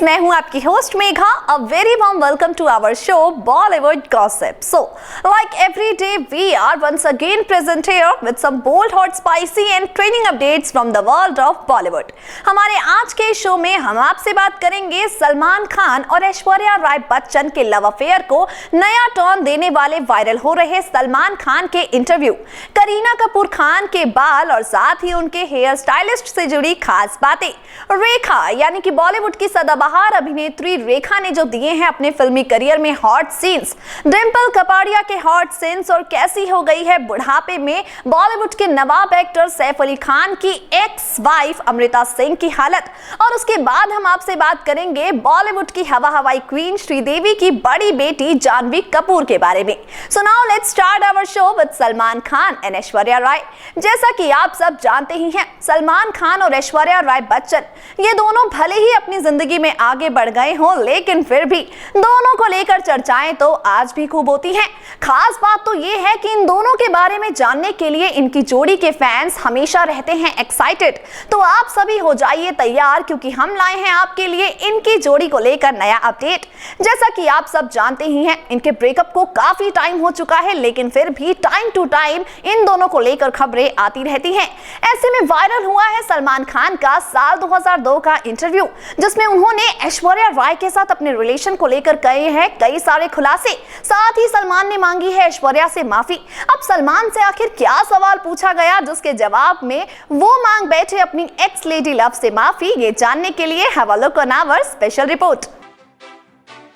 मैं हूं आपकी host Megha. A very warm welcome to our show Bollywood gossip. So, like every day, we are once again present here with some bold, hot, spicy and trending updates from the world of Bollywood. हमारे आज के show में हम आपसे बात करेंगे सलमान खान और ऐश्वर्या राय बच्चन के लव अफेयर को नया टर्न देने वाले वायरल हो रहे सलमान खान के इंटरव्यू, करीना कपूर खान के बाल और साथ ही उनके हेयर स्टाइलिस्ट से जुड़ी खास बातें। रेखा यानी कि बॉलीवुड की सदाबहार अभिनेत्री रेखा ने जो दिए हैं अपने फिल्मी करियर में हॉट सीन्स, डिंपल कपाड़िया के हॉट सीन्स और कैसी हो गई है बुढ़ापे में बॉलीवुड के नवाब एक्टर सैफ अली खान की एक्स वाइफ अमृता सिंह की हालत। और उसके बाद हम आपसे बात करेंगे बॉलीवुड की हवा हवाई क्वीन श्रीदेवी की बड़ी बेटी जानवी कपूर के बारे में। So now let's start our show with Salman Khan and Aishwarya Rai. जैसा कि आप सब जानते ही हैं, सलमान खान और ऐश्वर्या राय बच्चन ये दोनों भले ही अपनी जिंदगी में आगे बढ़ गए हों, लेकिन फिर भी दोनों को लेकर चर्चाएं तो आज भी खूब होती हैं। खास बात तो ये है कि इन दोनों के बारे में जानने के लिए इनकी जोड़ी के फैंस हमेशा रहते हैं एक्साइटेड। तो आप सभी हो जाइए तैयार, क्योंकि हम लाए हैं आपके लिए इनकी जोड़ी को लेकर नया अपडेट। जैसा कि आप सब जानते ही हैं, इनके ब्रेकअप को काफी टाइम हो चुका है, लेकिन फिर भी टाइम टू टाइम इन दोनों को लेकर खबरें आती रहती हैं। ऐसे में वायरल हुआ है सलमान खान का साल 2002 का इंटरव्यू, जिसमें उन्होंने ऐश्वर्या राय के साथ अपने रिलेशन को लेकर कहे हैं कई सारे खुलासे। साथ ही सलमान ने मांगी है ऐश्वर्या से माफी। अब सलमान से आखिर क्या सवाल पूछा गया, जिसके जवाब में वो मांग बैठे अपनी एक्स लेडी लव से माफी, ये जानने के लिए have a look on our special report.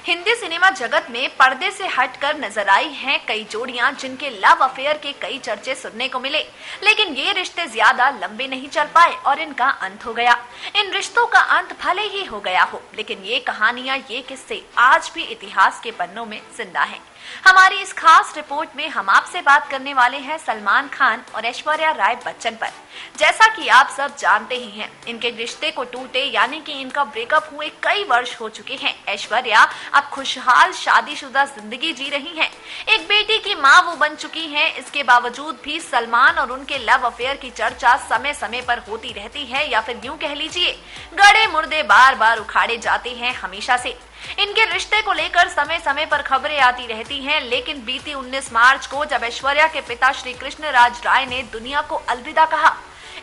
Hindi cinema जगत में पर्दे से हटकर नजर आई हैं कई जोड़ियां जिनके लव अफेयर के कई चर्चे सुनने को मिले, लेकिन ये रिश्ते ज्यादा लंबे नहीं चल पाए और इनका अंत हो गया। इन रिश्तों का अंत भले ही हो गया हो, लेकिन ये कहानियां, ये किस्से आज भी इतिहास के पन्नों में जिंदा हैं। हमारी इस खास रिपोर्ट में हम आपसे बात करने वाले हैं सलमान खान और ऐश्वर्या राय बच्चन पर। जैसा कि आप सब जानते ही हैं, इनके रिश्ते को टूटे यानी कि इनका ब्रेकअप हुए कई वर्ष हो चुके हैं। ऐश्वर्या अब खुशहाल शादीशुदा जिंदगी जी रही हैं। एक बेटी की मां वो बन चुकी हैं। इसके बावजूद भी सलमान और उनके लव अफेयर की चर्चा समय समय पर होती रहती है, या फिर यूं कह लीजिए गड़े मुर्दे बार बार उखाड़े जाते हैं हमेशा से। इनके रिश्ते को लेकर समय समय पर खबरें आती रहती हैं, लेकिन बीती 19 मार्च को जब ऐश्वर्या के पिता श्री कृष्ण राज राय ने दुनिया को अलविदा कहा,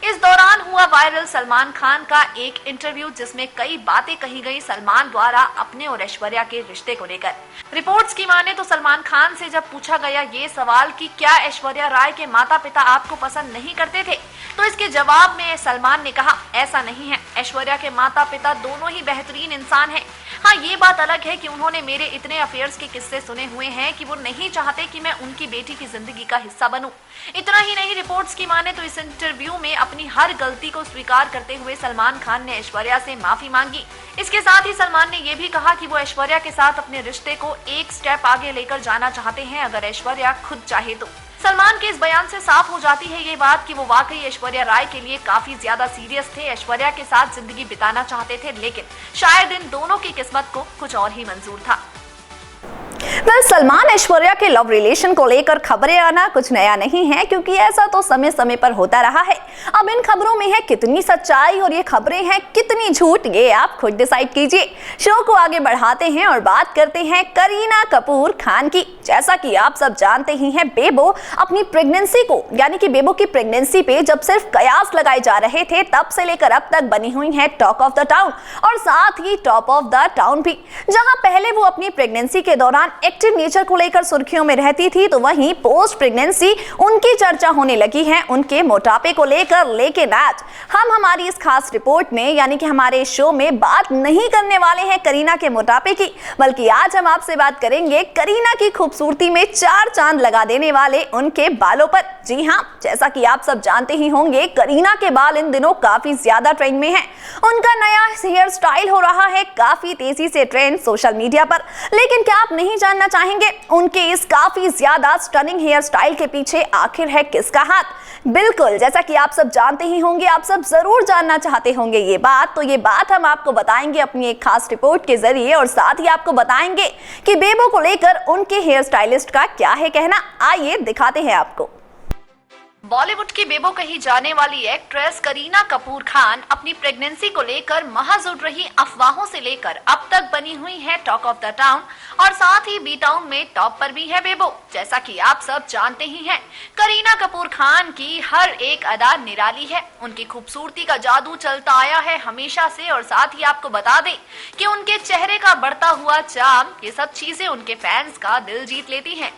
इस दौरान हुआ वायरल सलमान खान का एक इंटरव्यू, जिसमें कई बातें कही गई सलमान द्वारा अपने और ऐश्वर्या के रिश्ते को लेकर। रिपोर्ट्स की माने तो सलमान खान से जब पूछा गया ये सवाल कि क्या ऐश्वर्या राय के माता पिता आपको पसंद नहीं करते थे, तो इसके जवाब में सलमान ने कहा, ऐसा नहीं है, ऐश्वर्या के माता पिता दोनों ही बेहतरीन इंसान हैं। हाँ, ये बात अलग है कि उन्होंने मेरे इतने अफेयर्स के किस्से सुने हुए हैं कि वो नहीं चाहते कि मैं उनकी बेटी की जिंदगी का हिस्सा बनूं। इतना ही नहीं, रिपोर्ट्स की माने तो इस इंटरव्यू में अपनी हर गलती को स्वीकार करते हुए सलमान खान ने ऐश्वर्या से माफी मांगी। इसके साथ ही सलमान ने यह भी कहा कि वो ऐश्वर्या के साथ अपने रिश्ते को एक स्टेप आगे लेकर जाना चाहते हैं, अगर ऐश्वर्या खुद चाहे तो। सलमान के इस बयान से साफ हो जाती है ये बात कि वो वाकई ऐश्वर्या राय के लिए काफी ज्यादा सीरियस थे, ऐश्वर्या के साथ जिंदगी बिताना चाहते थे, लेकिन शायद इन दोनों की किस्मत को कुछ और ही मंजूर था। सलमान ऐश्वर्या के लव रिलेशन को लेकर खबरें आना कुछ नया नहीं है, क्योंकि ऐसा तो समय समय पर होता रहा है। अब इन खबरों में है कितनी सच्चाई और ये खबरें हैं कितनी झूठ, ये आप खुद डिसाइड कीजिए। शो को आगे बढ़ाते हैं और बात करते हैं करीना कपूर खान की। जैसा कि आप सब जानते ही हैं, बेबो अपनी प्रेगनेंसी को यानी कि बेबो की प्रेगनेंसी पे जब सिर्फ कयास लगाए जा रहे थे, तब से लेकर अब तक बनी हुई है टॉक ऑफ द टाउन, और साथ ही टॉप ऑफ द टाउन भी। जहां पहले वो अपनी प्रेगनेंसी के दौरान एक्टिव नेचर को लेकर सुर्खियों में रहती थी, तो वहीं पोस्ट प्रेगनेंसी उनकी चर्चा होने लगी है उनके मोटापे को लेकर। लेकिन आज हम हमारी इस खास रिपोर्ट में यानी कि हमारे शो में बात नहीं करने वाले हैं करीना के मोटापे की, बल्कि आज हम आपसे बात करेंगे करीना की खूबसूरती में चार चांद लगा देने वाले उनके बालों पर। जी हाँ, जैसा कि आप सब जानते ही होंगे, करीना के बाल इन दिनों काफी ज्यादा ट्रेंड में हैं। उनका नया हेयर स्टाइल हो रहा है काफी तेजी से ट्रेंड सोशल मीडिया पर। लेकिन क्या आप नहीं जानना चाहेंगे उनके इस काफी ज्यादा स्टनिंग हेयर स्टाइल के पीछे आखिर है किसका हाथ? बिल्कुल, जैसा कि आप सब जानते ही होंगे, आप सब जरूर जानना चाहते होंगे ये बात, तो ये बात हम आपको बताएंगे अपनी एक खास रिपोर्ट के जरिए, और साथ ही आपको बताएंगे कि बेबो को लेकर उनके हेयर स्टाइलिस्ट का क्या है कहना। आइए दिखाते हैं आपको। बॉलीवुड की बेबो कही जाने वाली एक्ट्रेस करीना कपूर खान अपनी प्रेगनेंसी को लेकर महज उड़ रही अफवाहों से लेकर अब तक बनी हुई है टॉक ऑफ द टाउन और साथ ही बी टाउन में टॉप पर भी है बेबो। जैसा कि आप सब जानते ही हैं, करीना कपूर खान की हर एक अदा निराली है। उनकी खूबसूरती का जादू चलता आया है हमेशा से और साथ ही आपको बता दें कि उनके चेहरे का बढ़ता हुआ चार्म, ये सब चीजें उनके फैंस का दिल जीत लेती हैं।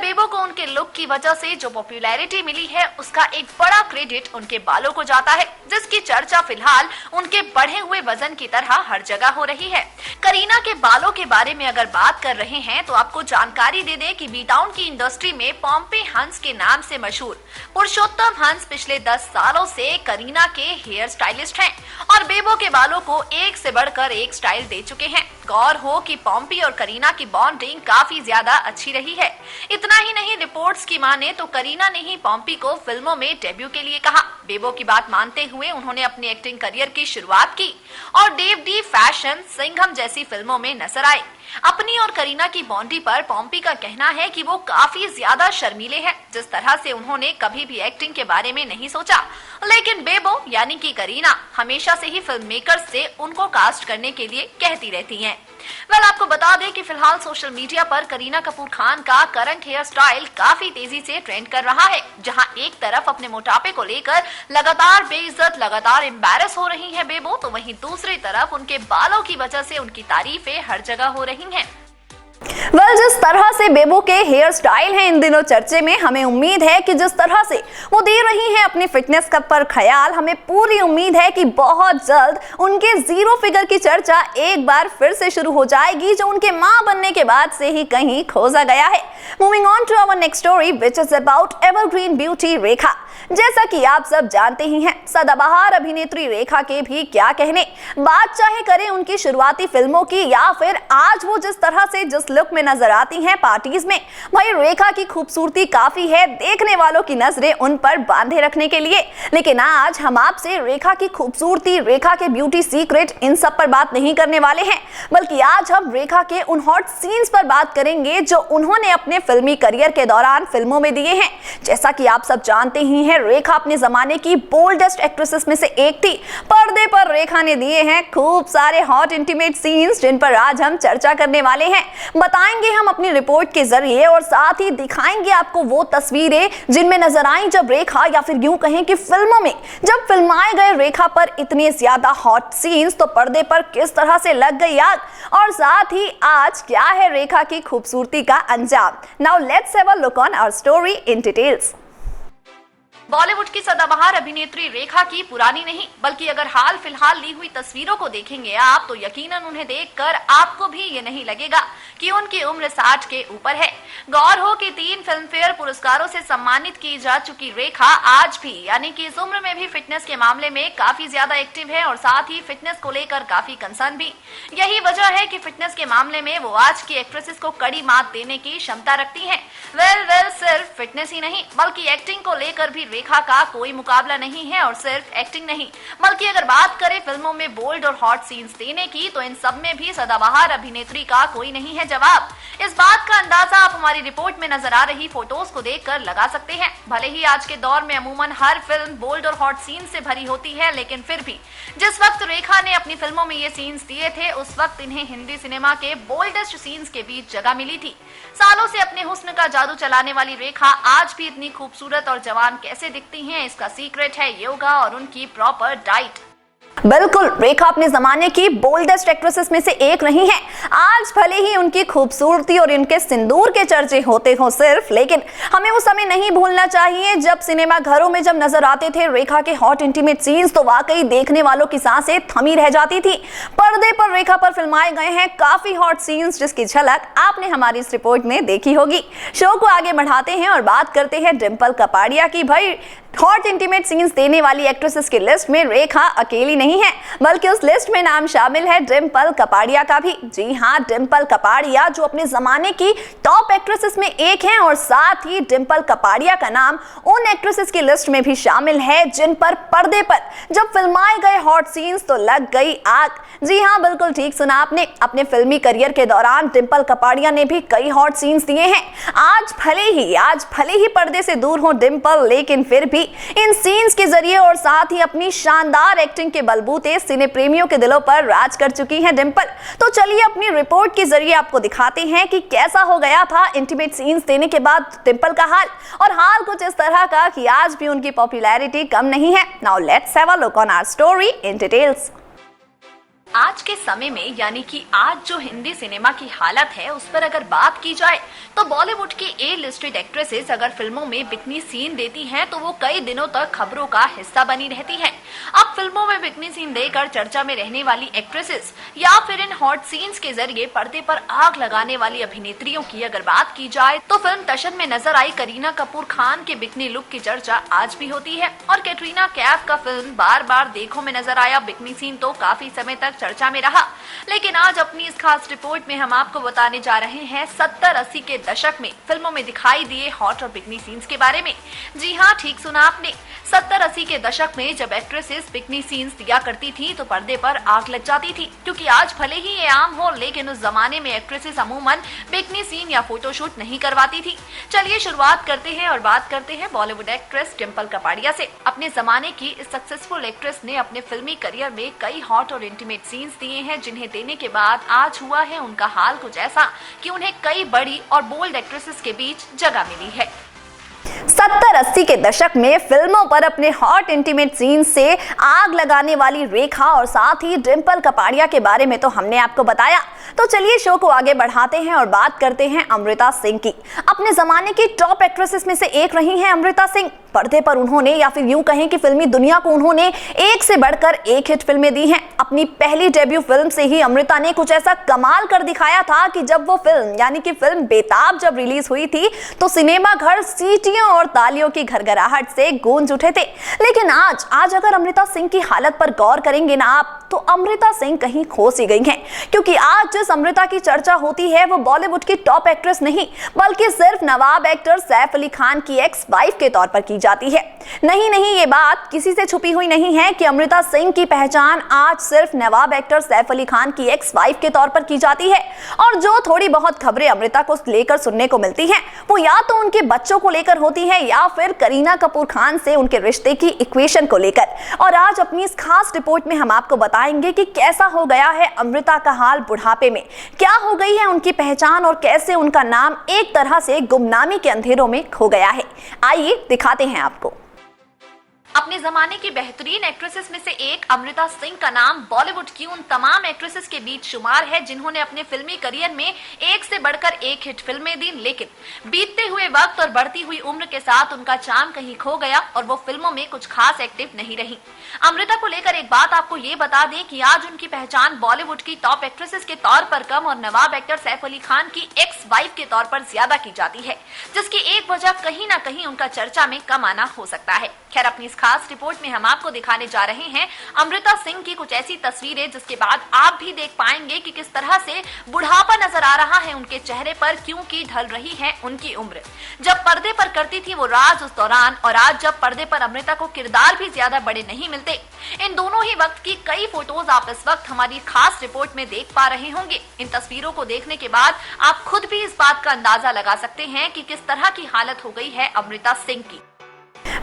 बेबो को उनके लुक की वजह से जो पॉपुलैरिटी मिली है उसका एक बड़ा क्रेडिट उनके बालों को जाता है, जिसकी चर्चा फिलहाल उनके बढ़े हुए वजन की तरह हर जगह हो रही है। करीना के बालों के बारे में अगर बात कर रहे हैं तो आपको जानकारी दे दें कि बी टाउन की इंडस्ट्री में पॉम्पी हंस के नाम से मशहूर पुरुषोत्तम हंस पिछले 10 सालों से करीना के हेयर स्टाइलिस्ट हैं और बेबो के बालों को एक से बढ़कर एक स्टाइल दे चुके हैं। गौर हो कि पॉम्पी और करीना की बॉन्डिंग काफी ज्यादा अच्छी रही है। इतना ही नहीं, रिपोर्ट्स की माने तो करीना ने ही पॉम्पी को फिल्मों में डेब्यू के लिए कहा। बेबो की बात मानते हुए उन्होंने अपनी एक्टिंग करियर की शुरुआत की और देव डी फैशन, सिंघम जैसी फिल्मों में नजर आए। अपनी और करीना की बॉन्डी पर पॉम्पी का कहना है कि वो काफी ज्यादा शर्मीले हैं, जिस तरह से उन्होंने कभी भी एक्टिंग के बारे में नहीं सोचा। लेकिन बेबो यानी कि करीना हमेशा से ही फिल्म मेकर्स से उनको कास्ट करने के लिए कहती रहती हैं। आपको बता दें कि फिलहाल सोशल मीडिया पर करीना कपूर खान का करंट हेयर स्टाइल काफी तेजी से ट्रेंड कर रहा है। जहां एक तरफ अपने मोटापे को लेकर लगातार बेइज्जत, लगातार एम्बैरस हो रही है बेबो, तो वहीं दूसरी तरफ उनके बालों की वजह से उनकी तारीफें हर जगह हो रही हैं। जिस तरह से बेबो के हेयर स्टाइल है इन दिनों चर्चे में, हमें उम्मीद है कि जिस तरह से वो दे रही हैं अपनी फिटनेस का पर ख्याल, हमें पूरी उम्मीद है कि बहुत जल्द उनके जीरो फिगर की चर्चा एक बार फिर से शुरू हो जाएगी, जो उनके मां बनने के बाद से ही कहीं खोजा गया है। Moving on to our next story which is about evergreen beauty Rekha. जैसा कि आप सब जानते ही हैं, सदाबहार अभिनेत्री रेखा के भी क्या कहने। बात चाहे करें उनकी शुरुआती फिल्मों की या फिर आज वो जिस तरह से जिस लुक में नजर आती हैं पार्टीज में, भाई रेखा की खूबसूरती काफी है देखने वालों की नजरें उन पर बांधे रखने के लिए। लेकिन आज हम आपसे रेखा की खूबसूरती, रेखा के ब्यूटी सीक्रेट, इन सब पर बात नहीं करने वाले हैं, बल्कि आज हम रेखा के उन हॉट सीन्स पर बात करेंगे जो उन्होंने अपने फिल्मी करियर के दौरान फिल्मों में दिए हैं। जैसा कि आप सब जानते ही हैं, रेखा अपने जमाने की बोल्डेस्ट एक्ट्रेसेस में से एक थी। पर्दे पर रेखा ने दिए हैं खूब सारे हॉट इंटीमेट सीन्स, जिन पर आज हम चर्चा करने वाले हैं। बताएंगे हम अपनी रिपोर्ट के जरिए और साथ ही दिखाएंगे आपको वो तस्वीरें जिनमें नजर आई जब रेखा, या फिर यूं कहें कि फिल्मों में जब फिल्माए गए रेखा पर इतने ज्यादा हॉट सीन्स, तो पर्दे पर किस तरह से लग गई आग, और साथ ही आज क्या है रेखा की खूबसूरती का अंजाम। Now let's have a look on our story in details. Bollywood की सदाबहार अभिनेत्री रेखा की पुरानी नहीं बल्कि अगर हाल फिलहाल ली हुई तस्वीरों को देखेंगे आप, तो यकीनन उन्हें देखकर आपको भी ये नहीं लगेगा कि उनकी उम्र 60 के ऊपर है। गौर हो कि 3 फिल्मफेयर पुरस्कारों से सम्मानित की जा चुकी रेखा आज भी यानी कि इस उम्र में भी फिटनेस के मामले में काफी ज्यादा एक्टिव है और साथ ही फिटनेस को लेकर काफी कंसर्न भी। यही वजह है कि फिटनेस के मामले में वो आज की एक्ट्रेसेस को कड़ी मात देने की क्षमता रखती है। सिर्फ फिटनेस ही नहीं बल्कि एक्टिंग को लेकर भी रेखा का कोई मुकाबला नहीं है। और सिर्फ एक्टिंग नहीं बल्कि अगर बात करें फिल्मों में बोल्ड और हॉट सीन्स देने की, तो इन सब में भी सदाबहार अभिनेत्री का कोई नहीं है जवाब। इस बात का अंदाजा आप हमारी रिपोर्ट में नजर आ रही फोटोज को देखकर लगा सकते हैं। भले ही आज के दौर में अमूमन हर फिल्म बोल्ड और हॉट सीन से भरी होती है, लेकिन फिर भी जिस वक्त रेखा ने अपनी फिल्मों में ये सीन्स दिए थे, उस वक्त इन्हें हिंदी सिनेमा के बोल्डेस्ट सीन्स के बीच जगह मिली थी। सालों से अपने हुस्न का जादू चलाने वाली रेखा आज भी इतनी खूबसूरत और जवान कैसे दिखती हैं, इसका सीक्रेट है योगा और उनकी प्रॉपर डाइट। बिल्कुल, रेखा अपने जमाने की बोल्डेस्ट एक्ट्रेसेस में से एक नहीं है। आज भले ही उनकी खूबसूरती और इनके सिंदूर के चर्चे होते हो सिर्फ, लेकिन हमें वो समय नहीं भूलना चाहिए जब सिनेमा घरों में जब नजर आते थे रेखा के हॉट इंटीमेट सीन्स, तो वाकई देखने वालों की सांसें थमी रह जाती थी। पर्दे पर रेखा पर फिल्माए गए हैं काफी हॉट सीन्स, जिसकी झलक आपने हमारी इस रिपोर्ट में देखी होगी। शो को आगे बढ़ाते हैं और बात करते हैं डिम्पल कपाड़िया की। भाई, हॉट इंटीमेट सीन्स देने वाली एक्ट्रेसेस की लिस्ट में रेखा अकेली नहीं है, बल्कि उस लिस्ट में नाम शामिल है डिम्पल कपाड़िया का भी। जी हाँ, डिम्पल डिंपल कपाड़िया, जो अपने जमाने की टॉप एक्ट्रेसेस में एक हैं, और साथ ही डिंपल कपाड़िया का नाम उन एक्ट्रेसेस की लिस्ट में भी शामिल है जिन पर पर्दे पर जब फिल्माए गए हॉट सीन्स तो लग गई आग। जी हाँ, बिल्कुल ठीक सुना आपने। अपने फिल्मी करियर के दौरान डिंपल कपाड़िया ने भी कई हॉट सीन्स दिए हैं। आज भले ही पर्दे से दूर हो डिंपल, लेकिन फिर भी इन सीन्स के जरिए और साथ ही अपनी शानदार एक्टिंग के बलबूते सिने प्रेमियों के दिलों पर राज कर चुकी हैं डिंपल। तो चलिए अपनी रिपोर्ट के जरिए आपको दिखाते हैं कि कैसा हो गया था इंटीमेट सीन्स देने के बाद डिंपल का हाल, और हाल कुछ इस तरह का कि आज भी उनकी पॉपुलैरिटी कम नहीं है। Now let's have a look on our story in details. आज के समय में यानी कि आज जो हिंदी सिनेमा की हालत है उस पर अगर बात की जाए तो बॉलीवुड की ए लिस्टेड एक्ट्रेसेस अगर फिल्मों में बिकनी सीन देती हैं तो वो कई दिनों तक खबरों का हिस्सा बनी रहती हैं। अब फिल्मों में बिकनी सीन देकर चर्चा में रहने वाली एक्ट्रेसेस या फिर इन हॉट सीन्स के जरिए पर्दे पर आग लगाने वाली अभिनेत्रियों की अगर बात की जाए तो फिल्म तशद में नजर आई करीना कपूर खान के बिकनी लुक की चर्चा आज भी होती है, और कैटरीना कैफ का फिल्म बार बार देखो में नजर आया बिकनी सीन तो काफी समय तक चर्चा में रहा। लेकिन आज अपनी इस खास रिपोर्ट में हम आपको बताने जा रहे हैं 70-80 के दशक में फिल्मों में दिखाई दिए हॉट और बिकनी सीन्स के बारे में। जी हाँ, ठीक सुना आपने। 70-80 के दशक में जब एक्ट्रेसेस बिकनी सीन्स दिया करती थी तो पर्दे पर आग लग जाती थी, क्योंकि आज भले ही ये आम हो लेकिन उस जमाने में एक्ट्रेसेस अमूमन बिकनी सीन या फोटोशूट नहीं करवाती थी। चलिए शुरुआत करते हैं और बात करते हैं बॉलीवुड एक्ट्रेस डिंपल कपाड़िया से। अपने जमाने की इस सक्सेसफुल एक्ट्रेस ने अपने फिल्मी करियर में कई हॉट और इंटीमेट सीन्स दिए हैं, जिन्हें देने के बाद आज हुआ है उनका हाल कुछ ऐसा कि उन्हें कई बड़ी और बोल्ड एक्ट्रेसेस के बीच जगह मिली है। 70-80 के दशक में फिल्मों पर अपने हॉट इंटीमेट सीन से आग लगाने वाली रेखा और साथ ही डिंपल कपाड़िया के बारे में तो हमने आपको बताया। तो चलिए शो को आगे बढ़ाते हैं और बात करते हैं अमृता सिंह की। अपने जमाने की टॉप एक्ट्रेसेस में से एक रही हैं अमृता सिंह। पर्दे पर उन्होंने, या फिर यूं कहें कि फिल्मी दुनिया को उन्होंने एक से बढ़कर एक हिट फिल्में दी हैं। अपनी पहली डेब्यू फिल्म से ही अमृता ने कुछ ऐसा कमाल कर दिखाया था कि जब वो फिल्म यानी कि फिल्म बेताब जब रिलीज हुई थी तो सिनेमा घर सीटियों और तालियों की घरघराहट से गूंज उठे थे। लेकिन आज अगर अमृता सिंह की हालत पर गौर करेंगे ना आप, तो अमृता सिंह कहीं खो सी गई हैं, क्योंकि आज जिस अमृता की चर्चा होती है वो बॉलीवुड की टॉप एक्ट्रेस नहीं बल्कि सिर्फ नवाब एक्टर सैफ अली खान की एक्स वाइफ के तौर पर की जाती है। नहीं, ये बात किसी से छुपी हुई नहीं है कि अमृता सिंह की पहचान आज सिर्फ नवाब एक्टर सैफ अली खान की एक्स वाइफ के तौर पर की जाती है। और जो थोड़ी बहुत खबरें अमृता को लेकर सुनने को मिलती हैं वो या तो उनके बच्चों को लेकर होती है या फिर करीना कपूर खान से उनके रिश्ते की इक्वेशन को लेकर। और आज अपनी इस खास रिपोर्ट में हम आपको बताएंगे कि कैसा हो गया है अमृता का हाल बुढ़ापे में, क्या हो गई है उनकी पहचान और कैसे उनका नाम एक तरह से गुमनामी के अंधेरों में खो गया है। आइए दिखाते हैं आपको। अपने जमाने की बेहतरीन एक्ट्रेसेस में से एक अमृता सिंह का नाम बॉलीवुड की उन तमाम एक्ट्रेसेस के बीच शुमार है जिन्होंने अपने फिल्मी करियर में एक से बढ़कर एक हिट फिल्में दी, लेकिन बीतते हुए वक्त और बढ़ती हुई उम्र के साथ उनका चार्म कहीं खो गया और वो फिल्मों में कुछ खास एक्टिव नहीं रही। अमृता को लेकर एक बात आपको ये बता दें कि आज उनकी पहचान बॉलीवुड की टॉप एक्ट्रेसेस के तौर पर कम और नवाब एक्टर सैफ अली खान की एक्स वाइफ के तौर पर ज्यादा की जाती है, जिसकी एक वजह कहीं ना कहीं उनका चर्चा में कम आना हो सकता है। खैर, अपनी इस खास रिपोर्ट में हम आपको दिखाने जा रहे हैं अमृता सिंह की कुछ ऐसी तस्वीरें जिसके बाद आप भी देख पाएंगे कि किस तरह से बुढ़ापा नजर आ रहा है उनके चेहरे पर, क्योंकि ढल रही है उनकी उम्र। जब पर्दे पर करती थी वो राज उस दौरान, और आज जब पर्दे पर अमृता को किरदार भी ज्यादा बड़े नहीं मिलते। इन दोनों ही वक्त की कई फोटोज आप इस वक्त हमारी खास रिपोर्ट में देख पा रहे होंगे। इन तस्वीरों को देखने के बाद आप खुद भी इस बात का अंदाजा लगा सकते हैं कि किस तरह की हालत हो गई है अमृता सिंह की।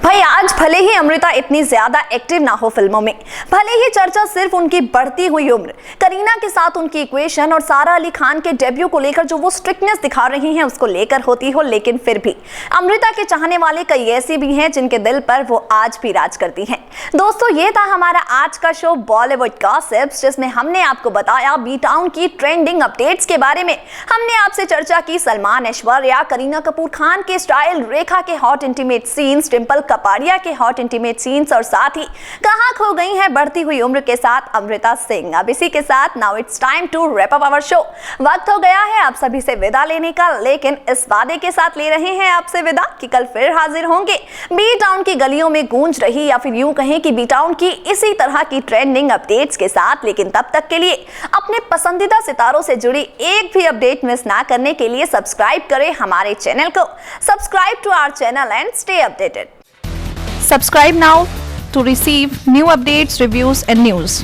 भाई, आज भले ही अमृता इतनी ज्यादा एक्टिव ना हो फिल्मों में, भले ही चर्चा सिर्फ उनकी बढ़ती हुई उम्र, करीना के साथ उनकी इक्वेशन और सारा अली खान के डेब्यू को लेकर जो वो स्ट्रिक्टनेस दिखा रही हैं उसको लेकर होती हो, लेकिन फिर भी अमृता के चाहने वाले कई ऐसे भी हैं जिनके दिल पर वो आज भी राज करती हैं। दोस्तों, ये था हमारा आज का शो बॉलीवुड गॉसिप्स, जिसमें हमने आपको बताया बी टाउन की ट्रेंडिंग अपडेट्स के बारे में। हमने आपसे चर्चा की सलमान, ऐश्वर्या, करीना कपूर खान के स्टाइल, रेखा के hot intimate scenes, Dimple Kapadia के हॉट इंटीमेट सीन्स और साथ ही कहां खो गई हैं बढ़ती हुई उम्र के साथ अमृता सिंह। अब इसी के साथ now it's time to wrap up our show. वक्त हो गया है आप सभी से विदा लेने का, लेकिन इस वादे के साथ ले रहे हैं आपसे विदा कि कल फिर हाजिर होंगे बी टाउन की गलियों में गूंज रही या फिर यूं कहें कि बी टाउन की इसी तरह की ट्रेंडिंग अपडेट्स के साथ। लेकिन तब तक के लिए अपने पसंदीदा सितारों से जुड़ी एक भी अपडेट मिस ना करने के लिए सब्सक्राइब करें हमारे चैनल को। Subscribe to our channel and stay updated. Subscribe now to receive new updates, reviews and news.